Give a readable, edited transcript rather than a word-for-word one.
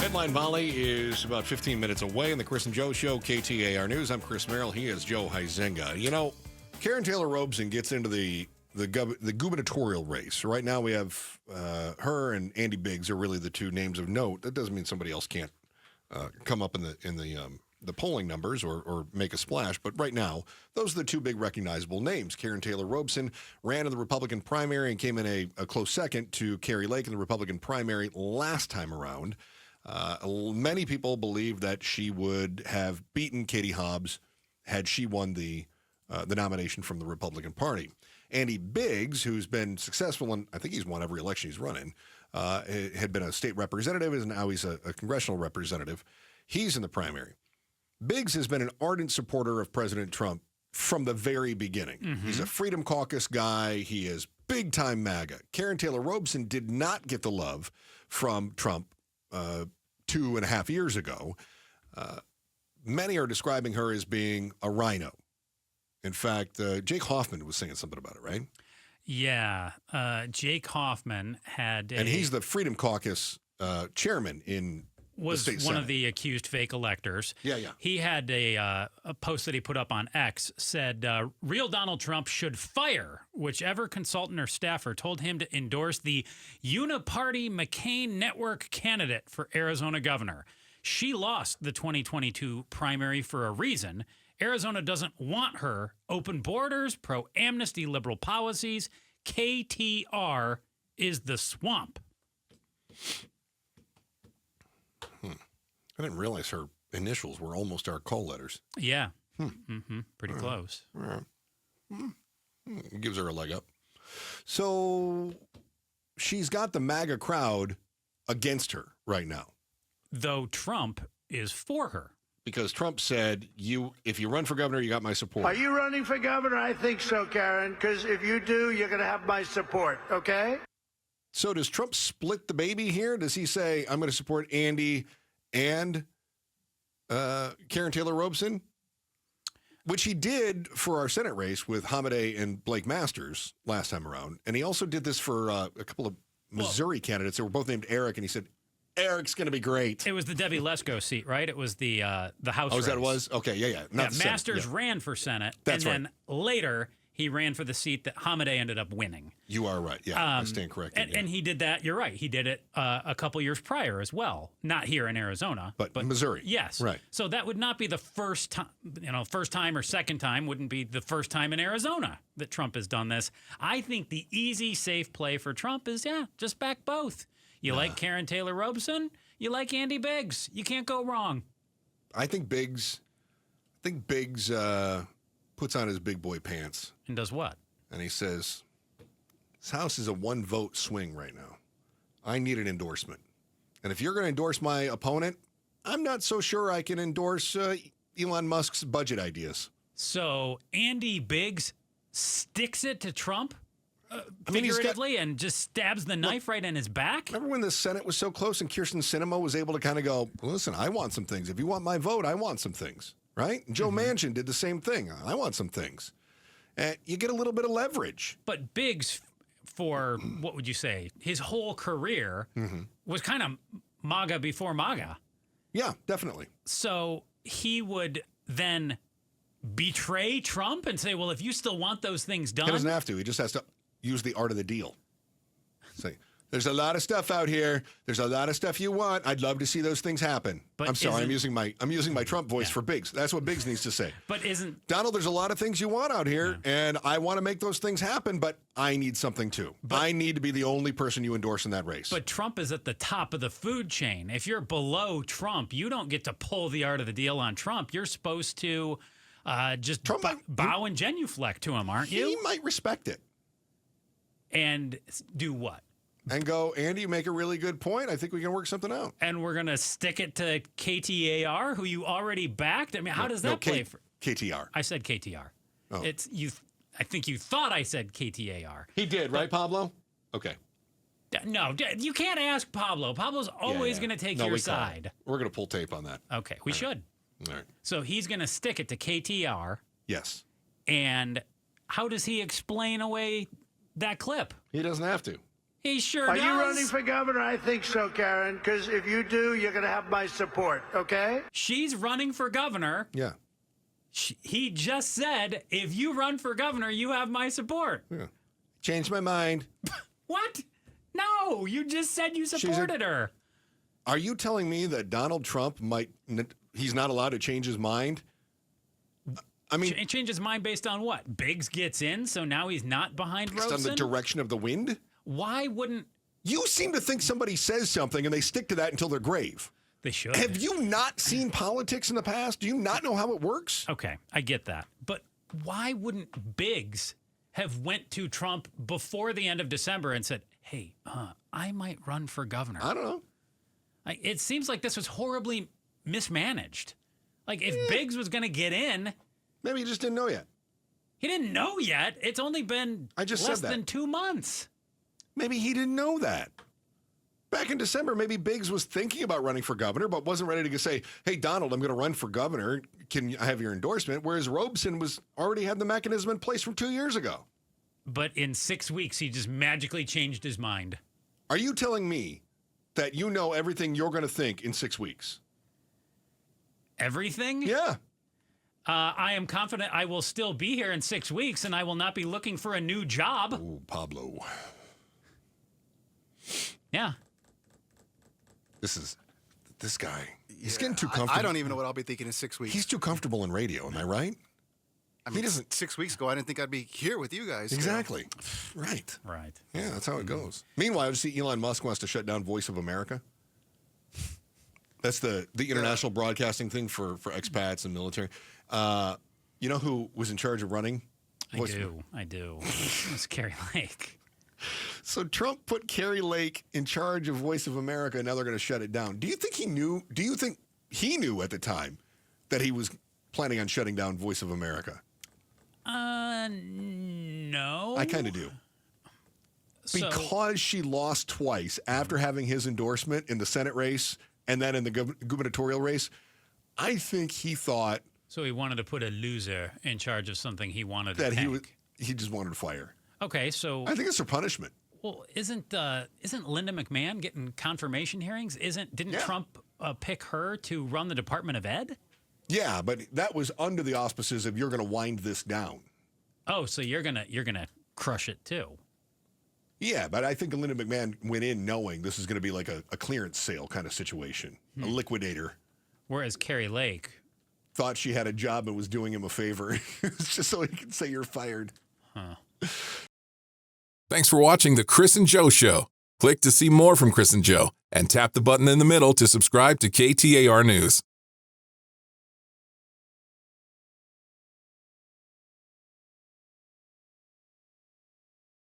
Headline Volley is about 15 minutes away on the Chris and Joe Show, KTAR News. I'm Chris Merrill. He is Joe Huizenga. You know, Karrin Taylor Robson gets into the gubernatorial race. Right now we have her and Andy Biggs are really the two names of note. That doesn't mean somebody else can't come up in the polling numbers or make a splash. But right now, those are the two big recognizable names. Karrin Taylor Robson ran in the Republican primary and came in a close second to Kari Lake in the Republican primary last time around. Many people believe that she would have beaten Katie Hobbs had she won the nomination from the Republican Party. Andy Biggs, who's been successful, and I think he's won every election he's run in, had been a state representative, and now he's a congressional representative. He's in the primary. Biggs has been an ardent supporter of President Trump from the very beginning. Mm-hmm. He's a Freedom Caucus guy. He is big-time MAGA. Karrin Taylor Robson did not get the love from Trump 2.5 years ago. Many are describing her as being a rhino. In fact, Jake Hoffman was saying something about it, right? Yeah. Jake Hoffman had and he's the Freedom Caucus chairman in was the state one Senate. of the accused fake electors. Yeah. He had a post that he put up on X, said, real Donald Trump should fire whichever consultant or staffer told him to endorse the uniparty McCain Network candidate for Arizona governor. She lost the 2022 primary for a reason. Arizona doesn't want her. Open borders, pro-amnesty liberal policies. KTR is the swamp. I didn't realize her initials were almost our call letters. Yeah. Pretty close. All right. Gives her a leg up. So she's got the MAGA crowd against her right now. Though Trump is for her. Because Trump said, if you run for governor, you got my support. Are you running for governor? I think so, Karrin, because if you do, you're going to have my support, okay? So does Trump split the baby here? Does he say, I'm going to support Andy and Karrin Taylor Robson? Which he did for our Senate race with Hamadeh and Blake Masters last time around. And he also did this for a couple of Missouri candidates that were both named Eric, and he said, Eric's going to be great. It was the Debbie Lesko seat, right? It was the House Oh, race. that it was? Okay, yeah. Not the Masters Senate. ran for Senate. That's and then later, he ran for the seat that Hamadeh ended up winning. You are right. Yeah, I stand corrected. And he did that. You're right. He did it a couple years prior as well. Not here in Arizona. But Missouri. Yes. Right. So that would not be the first time, first time or second time wouldn't be the first time in Arizona that Trump has done this. I think the easy, safe play for Trump is, just back both. You like Karrin Taylor Robson? You like Andy Biggs. You can't go wrong. I think Biggs puts on his big boy pants. And does what? And he says, this House is a one-vote swing right now. I need an endorsement. And if you're going to endorse my opponent, I'm not so sure I can endorse Elon Musk's budget ideas. So Andy Biggs sticks it to Trump? I mean, figuratively, and just stabs the knife right in his back? Remember when the Senate was so close and Kyrsten Sinema was able to kind of go, listen, I want some things. If you want my vote, I want some things, right? And Joe Manchin did the same thing. I want some things. And you get a little bit of leverage. But Biggs, for, what would you say, his whole career was kind of MAGA before MAGA. Yeah, definitely. So he would then betray Trump and say, well, if you still want those things done. He doesn't have to. He just has to use the art of the deal. Say, there's a lot of stuff out here. There's a lot of stuff you want. I'd love to see those things happen. But I'm sorry, I'm using my Trump voice for Biggs. That's what Biggs needs to say. But isn't Donald, there's a lot of things you want out here, and I want to make those things happen, but I need something too. I need to be the only person you endorse in that race. But Trump is at the top of the food chain. If you're below Trump, you don't get to pull the art of the deal on Trump. You're supposed to just bow and genuflect to him, aren't you? He might respect it. And do what? And go, Andy, you make a really good point. I think we can work something out. And we're going to stick it to KTAR, who you already backed? I mean, how does that play? KTR. I said KTR. Oh. It's you. I think you thought I said KTAR. He did, right, Pablo? Okay. No, you can't ask Pablo. Pablo's always going to take your side. We're going to pull tape on that. Okay, we should. All right. So he's going to stick it to KTR. Yes. And how does he explain away that clip? He doesn't have to. He sure Are does. you running for governor? I think so, Karrin, because if you do, you're going to have my support, okay? She's running for governor. Yeah. He just said, if you run for governor, you have my support. Yeah. Changed my mind. What? No, you just said you supported her. Are you telling me that Donald Trump he's not allowed to change his mind? I mean, Change his mind based on what? Biggs gets in, so now he's not behind based on Robson? the direction of the wind? Why wouldn't You seem to think somebody says something and they stick to that until their grave. they should? Have you not seen politics in the past? Do you not know how it works? Okay, I get that. But why wouldn't Biggs have went to Trump before the end of December and said, hey, I might run for governor? I don't know. It seems like this was horribly mismanaged. Like, if Biggs was going to get in, Maybe you just didn't know yet. he didn't know yet. It's only been I just less said that. than 2 months. Maybe he didn't know that. Back in December, maybe Biggs was thinking about running for governor, but wasn't ready to say, hey, Donald, I'm going to run for governor. Can I have your endorsement? Whereas Robson already had the mechanism in place from 2 years ago. But in 6 weeks, he just magically changed his mind. Are you telling me that you know everything you're going to think in 6 weeks? Everything? Yeah. I am confident I will still be here in 6 weeks, and I will not be looking for a new job. Oh, Pablo. Yeah. This guy. He's getting too comfortable. I don't even know what I'll be thinking in 6 weeks. He's too comfortable in radio. Am I right? I mean, he doesn't. 6 weeks ago, I didn't think I'd be here with you guys. Exactly. Right. Right. Yeah, that's how it goes. Meanwhile, I see Elon Musk wants to shut down Voice of America. That's the international broadcasting thing for expats and military. You know who was in charge of running? I do. It's Carrie Lake. So Trump put Carrie Lake in charge of Voice of America, and now they're going to shut it down. Do you think he knew? Do you think he knew at the time that he was planning on shutting down Voice of America? No. I kind of do. Because she lost twice after having his endorsement in the Senate race and then in the gubernatorial race, I think he thought So he wanted to put a loser in charge of something he wanted to that tank. he just wanted to fire. Okay, so I think it's her punishment. well, isn't Linda McMahon getting confirmation hearings? Didn't Yeah. Trump pick her to run the Department of Ed? Yeah, but that was under the auspices of you're going to wind this down. Oh, so you're gonna crush it too. Yeah, but I think Linda McMahon went in knowing this is going to be like a clearance sale kind of situation, a liquidator. Whereas Carrie Lake, Thought she had a job and was doing him a favor. It was just so he could say you're fired. Thanks for watching The Chris and Joe Show. Click to see more from Chris and Joe and tap the button in the middle to subscribe to KTAR News.